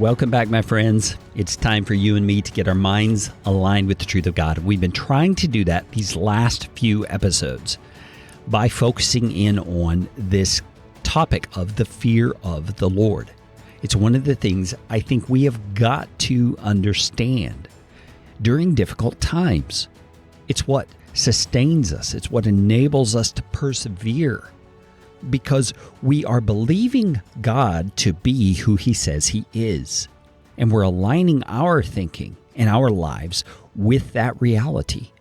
Welcome back, my friends. It's time for you and me to get our minds aligned with the truth of God. We've been trying to do that these last few episodes by focusing in on this topic of the fear of the Lord. It's one of the things I think we have got to understand during difficult times. It's what sustains us. It's what enables us to persevere, because we are believing God to be who He says He is. And we're aligning our thinking and our lives with that reality.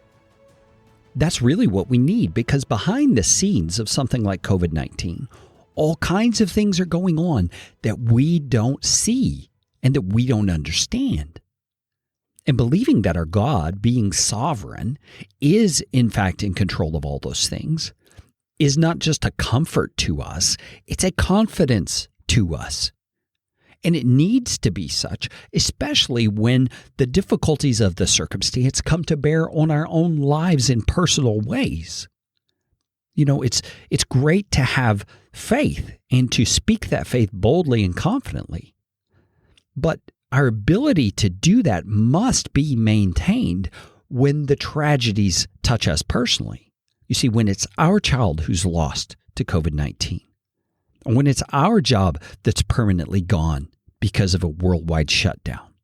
That's really what we need, because behind the scenes of something like COVID-19, all kinds of things are going on that we don't see and that we don't understand. And believing that our God, being sovereign, is in fact in control of all those things is not just a comfort to us, it's a confidence to us. And it needs to be such, especially when the difficulties of the circumstance come to bear on our own lives in personal ways. You know, it's great to have faith and to speak that faith boldly and confidently. But our ability to do that must be maintained when the tragedies touch us personally. You see, when it's our child who's lost to COVID-19, or when it's our job that's permanently gone because of a worldwide shutdown.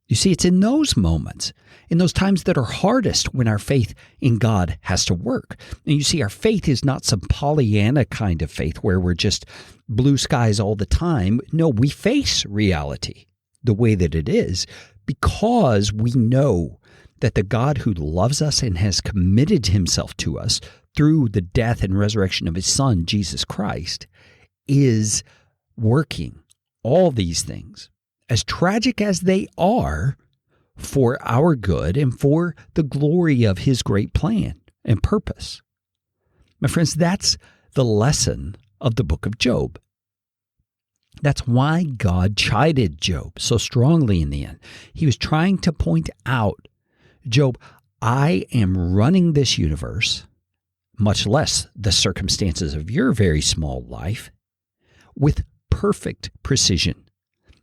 You see, it's in those moments, in those times that are hardest, when our faith in God has to work. And you see, our faith is not some Pollyanna kind of faith where we're just blue skies all the time. No, we face reality the way that it is because we know that the God who loves us and has committed Himself to us through the death and resurrection of His Son, Jesus Christ, is working all these things, as tragic as they are, for our good and for the glory of His great plan and purpose. My friends, that's the lesson of the book of Job. That's why God chided Job so strongly in the end. He was trying to point out, Job, I am running this universe, much less the circumstances of your very small life, with perfect precision,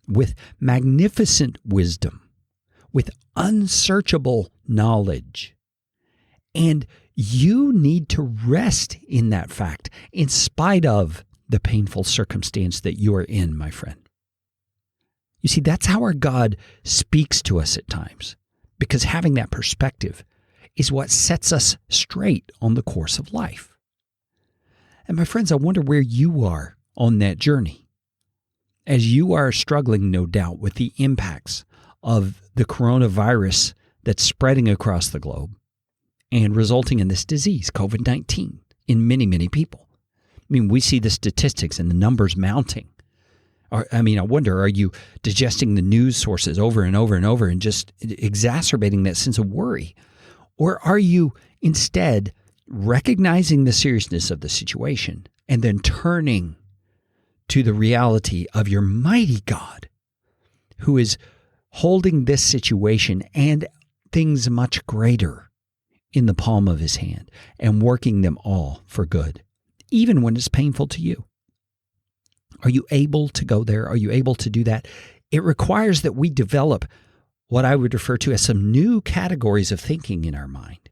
with magnificent wisdom, with unsearchable knowledge. And you need to rest in that fact in spite of the painful circumstance that you are in, my friend. You see, that's how our God speaks to us at times, because having that perspective is what sets us straight on the course of life. And my friends, I wonder where you are on that journey, as you are struggling, no doubt, with the impacts of the coronavirus that's spreading across the globe and resulting in this disease, COVID-19, in many, many people. I mean, we see the statistics and the numbers mounting. I wonder, are you digesting the news sources over and over and over and just exacerbating that sense of worry? Or are you instead recognizing the seriousness of the situation and then turning to the reality of your mighty God, who is holding this situation and things much greater in the palm of His hand and working them all for good, even when it's painful to you? Are you able to go there? Are you able to do that? It requires that we develop what I would refer to as some new categories of thinking in our mind.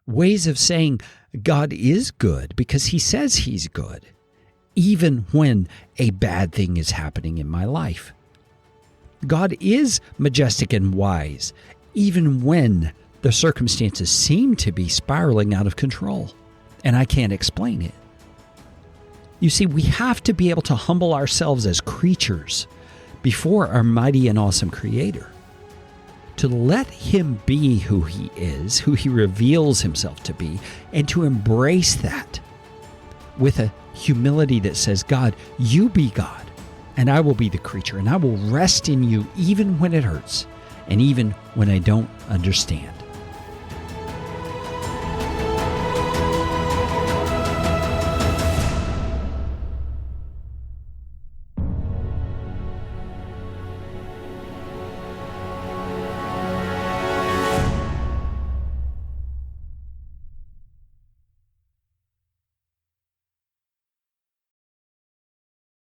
Ways of saying God is good because He says He's good, even when a bad thing is happening in my life. God is majestic and wise, even when the circumstances seem to be spiraling out of control, and I can't explain it. You see, we have to be able to humble ourselves as creatures before our mighty and awesome Creator, to let Him be who He is, who He reveals Himself to be, and to embrace that with a humility that says, God, You be God, and I will be the creature, and I will rest in You even when it hurts, and even when I don't understand.